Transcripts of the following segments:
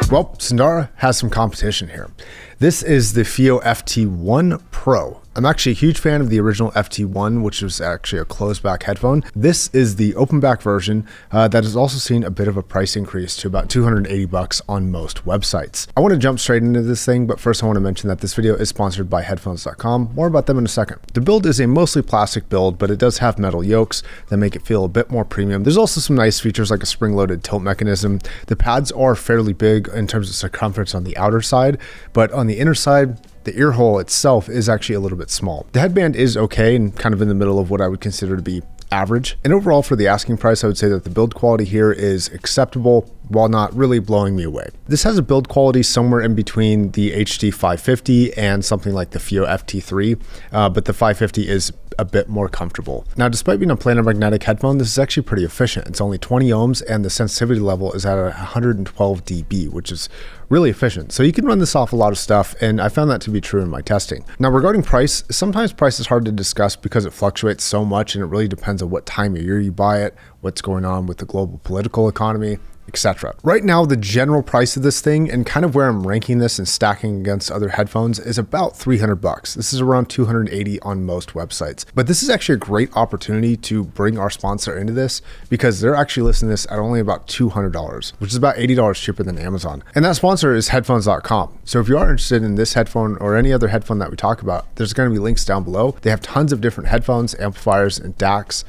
Well, Sundara has some competition here. This is the FiiO FT1 Pro. I'm actually a huge fan of the original FT1, which was actually a closed back headphone. This is the open back version that has also seen a bit of a price increase to about $280 on most websites. I want to jump straight into this thing, but first I want to mention that this video is sponsored by Headphones.com. More about them in a second. The build is a mostly plastic build, but it does have metal yokes that make it feel a bit more premium. There's also some nice features like a spring-loaded tilt mechanism. The pads are fairly big in terms of circumference on the outer side, but on the inner side, the ear hole itself is actually a little bit small. The headband is okay and kind of in the middle of what I would consider to be average. And overall, for the asking price, I would say that the build quality here is acceptable while not really blowing me away. This has a build quality somewhere in between the HD 550 and something like the FiiO FT3, but the 550 is a bit more comfortable. Now, despite being a planar magnetic headphone, this is actually pretty efficient. It's only 20 ohms and the sensitivity level is at 112 dB, which is really efficient. So you can run this off a lot of stuff, and I found that to be true in my testing. Now, regarding price, sometimes price is hard to discuss because it fluctuates so much and it really depends on what time of year you buy it, what's going on with the global political economy, etc. Right now, the general price of this thing and kind of where I'm ranking this and stacking against other headphones is about $300. This is around $280 on most websites. But this is actually a great opportunity to bring our sponsor into this because they're actually listing this at only about $200, which is about $80 cheaper than Amazon. And that sponsor is Headphones.com. So if you are interested in this headphone or any other headphone that we talk about, there's going to be links down below. They have tons of different headphones, amplifiers, and DACs.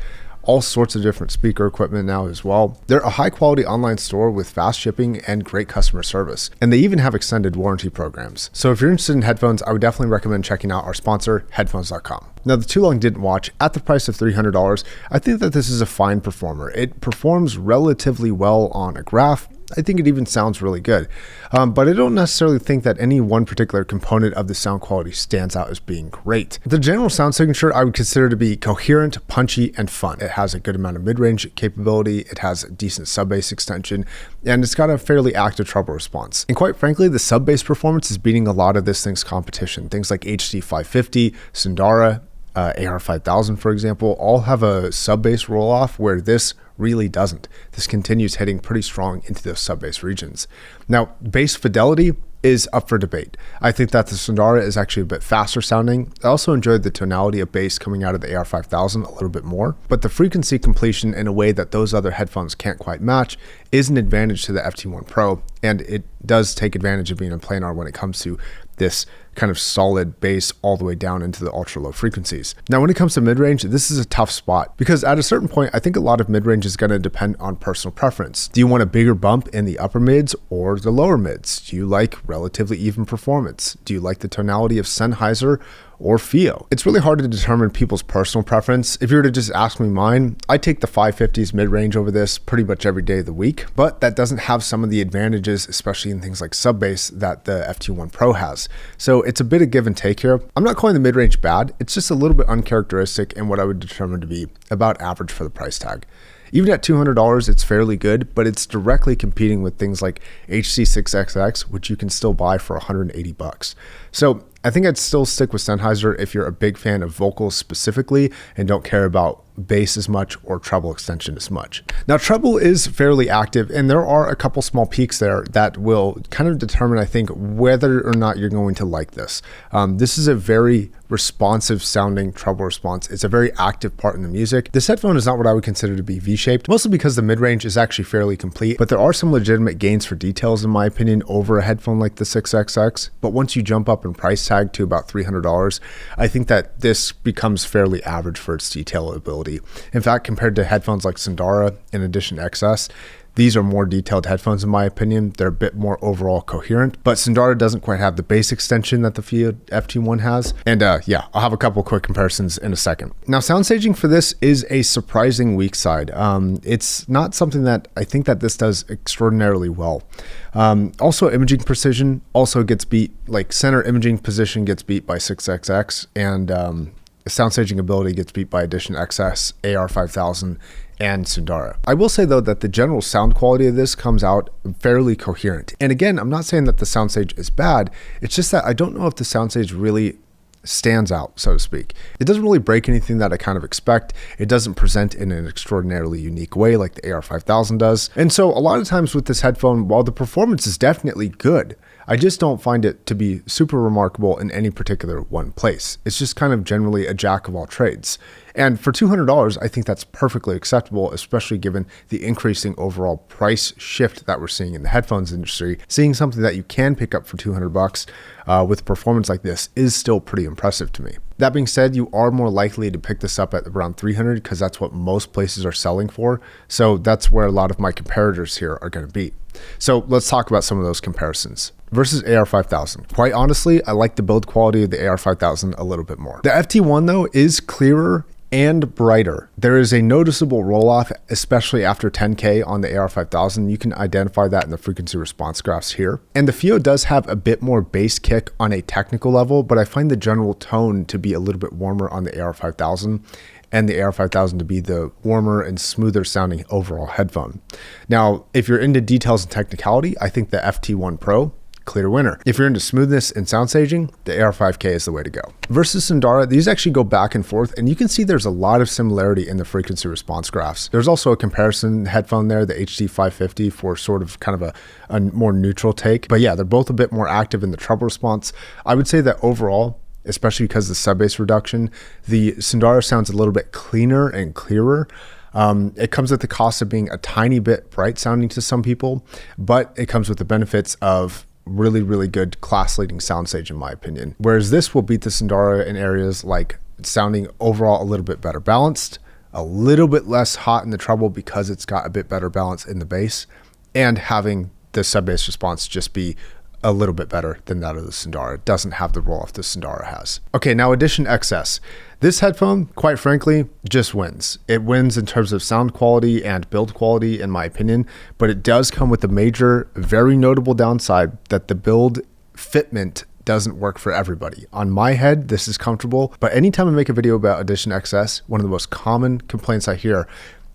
All sorts of different speaker equipment now as well. They're a high quality online store with fast shipping and great customer service. And they even have extended warranty programs. So if you're interested in headphones, I would definitely recommend checking out our sponsor, Headphones.com. Now, the Too Long Didn't Watch, at the price of $300, I think that this is a fine performer. It performs relatively well on a graph. I think it even sounds really good, but I don't necessarily think that any one particular component of the sound quality stands out as being great. The general sound signature I would consider to be coherent, punchy, and fun. It has a good amount of mid-range capability, it has a decent sub-bass extension, and it's got a fairly active treble response. And quite frankly, the sub-bass performance is beating a lot of this thing's competition. Things like HD 550, Sundara, AR5000, for example, all have a sub-bass roll-off where this really doesn't. This continues hitting pretty strong into those sub-bass regions. Now, bass fidelity is up for debate. I think that the Sundara is actually a bit faster sounding. I also enjoyed the tonality of bass coming out of the AR5000 a little bit more, but the frequency completion in a way that those other headphones can't quite match is an advantage to the FT1 Pro, and it does take advantage of being a planar when it comes to this kind of solid bass all the way down into the ultra low frequencies. Now, when it comes to mid-range, this is a tough spot because at a certain point, I think a lot of mid-range is going to depend on personal preference. Do you want a bigger bump in the upper mids or the lower mids? Do you like relatively even performance? Do you like the tonality of Sennheiser or FiiO? It's really hard to determine people's personal preference. If you were to just ask me mine, I take the 550s mid-range over this pretty much every day of the week, but that doesn't have some of the advantages, especially in things like sub-bass, that the FT1 Pro has. So it's a bit of give and take here. I'm not calling the mid-range bad. It's just a little bit uncharacteristic and what I would determine to be about average for the price tag. Even at $200, it's fairly good, but it's directly competing with things like HC6XX, which you can still buy for $180. So I think I'd still stick with Sennheiser if you're a big fan of vocals specifically and don't care about bass as much or treble extension as much. Now, treble is fairly active and there are a couple small peaks there that will kind of determine, I think, whether or not you're going to like this. This is a very responsive sounding treble response. It's a very active part in the music. This headphone is not what I would consider to be V-shaped, mostly because the mid-range is actually fairly complete, but there are some legitimate gains for details in my opinion over a headphone like the 6XX. But once you jump up in price tag to about $300, I think that this becomes fairly average for its detail ability. In fact, compared to headphones like Sundara and Edition XS, these are more detailed headphones in my opinion. They're a bit more overall coherent, but Sundara doesn't quite have the bass extension that the FiiO FT1 has. And yeah, I'll have a couple quick comparisons in a second. Now, soundstaging for this is a surprising weak side. It's not something that I think that this does extraordinarily well. Also, imaging precision also gets beat, like center imaging position gets beat by 6XX, and soundstaging ability gets beat by Edition XS, AR5000, and Sundara. I will say though that the general sound quality of this comes out fairly coherent. And again, I'm not saying that the soundstage is bad. It's just that I don't know if the soundstage really stands out, so to speak. It doesn't really break anything that I kind of expect. It doesn't present in an extraordinarily unique way like the AR5000 does. And so a lot of times with this headphone, while the performance is definitely good, I just don't find it to be super remarkable in any particular one place. It's just kind of generally a jack of all trades. And for $200, I think that's perfectly acceptable, especially given the increasing overall price shift that we're seeing in the headphones industry. Seeing something that you can pick up for $200 with performance like this is still pretty impressive to me. That being said, you are more likely to pick this up at around $300 because that's what most places are selling for. So that's where a lot of my comparators here are going to be. So let's talk about some of those comparisons. Versus AR5000. Quite honestly, I like the build quality of the AR5000 a little bit more. The FT1 though is clearer and brighter. There is a noticeable roll off, especially after 10K on the AR5000. You can identify that in the frequency response graphs here. And the FiiO does have a bit more bass kick on a technical level, but I find the general tone to be a little bit warmer on the AR5000 and the AR5000 to be the warmer and smoother sounding overall headphone. Now, if you're into details and technicality, I think the FT1 Pro, clear winner. If you're into smoothness and sound staging, the AR5K is the way to go. Versus Sundara, these actually go back and forth, and you can see there's a lot of similarity in the frequency response graphs. There's also a comparison headphone there, the HD550, for sort of kind of a more neutral take. But yeah, they're both a bit more active in the treble response. I would say that overall, especially because of the sub bass reduction, the Sundara sounds a little bit cleaner and clearer. It comes at the cost of being a tiny bit bright sounding to some people, but it comes with the benefits of really, really good class-leading soundstage in my opinion. Whereas this will beat the Sundara in areas like sounding overall a little bit better balanced, a little bit less hot in the treble because it's got a bit better balance in the bass, and having the sub-bass response just be a little bit better than that of the Sundara. It doesn't have the roll-off the Sundara has. Okay, now Edition XS. This headphone, quite frankly, just wins. It wins in terms of sound quality and build quality, in my opinion, but it does come with a major, very notable downside that the build fitment doesn't work for everybody. On my head, this is comfortable, but anytime I make a video about Edition XS, one of the most common complaints I hear,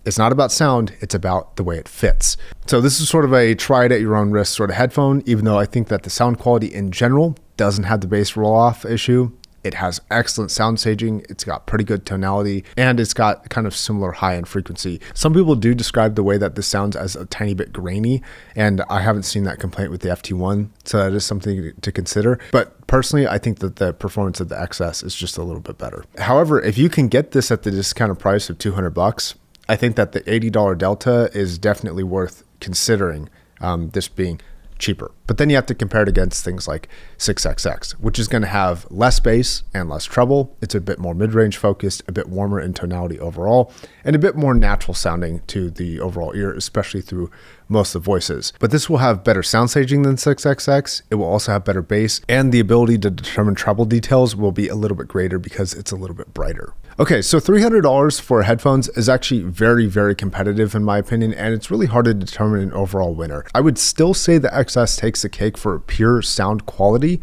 it's not about sound, it's about the way it fits. So this is sort of a try it at your own risk sort of headphone, even though I think that the sound quality in general doesn't have the bass roll-off issue. It has excellent sound staging, it's got pretty good tonality, and it's got kind of similar high-end frequency. Some people do describe the way that this sounds as a tiny bit grainy, and I haven't seen that complaint with the FT1, so that is something to consider. But personally, I think that the performance of the XS is just a little bit better. However, if you can get this at the discounted price of $200, I think that the $80 delta is definitely worth considering, this being cheaper. But then you have to compare it against things like 6XX, which is going to have less bass and less treble. It's a bit more mid-range focused, a bit warmer in tonality overall, and a bit more natural sounding to the overall ear, especially through most of the voices. But this will have better sound staging than 6XX. It will also have better bass, and the ability to determine treble details will be a little bit greater because it's a little bit brighter. Okay, so $300 for headphones is actually very, very competitive in my opinion, and it's really hard to determine an overall winner. I would still say the XS takes the cake for pure sound quality.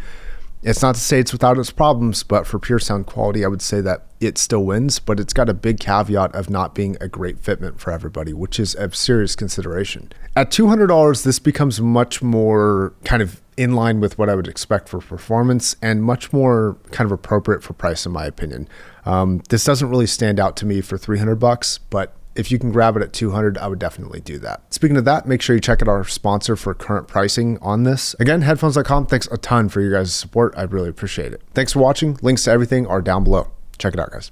It's not to say it's without its problems, but for pure sound quality, I would say that it still wins, but it's got a big caveat of not being a great fitment for everybody, which is a serious consideration. At $200, this becomes much more kind of in line with what I would expect for performance and much more kind of appropriate for price in my opinion. This doesn't really stand out to me for $300, but if you can grab it at $200, I would definitely do that. Speaking of that, make sure you check out our sponsor for current pricing on this. Again, headphones.com, thanks a ton for your guys' support. I really appreciate it. Thanks for watching. Links to everything are down below. Check it out, guys.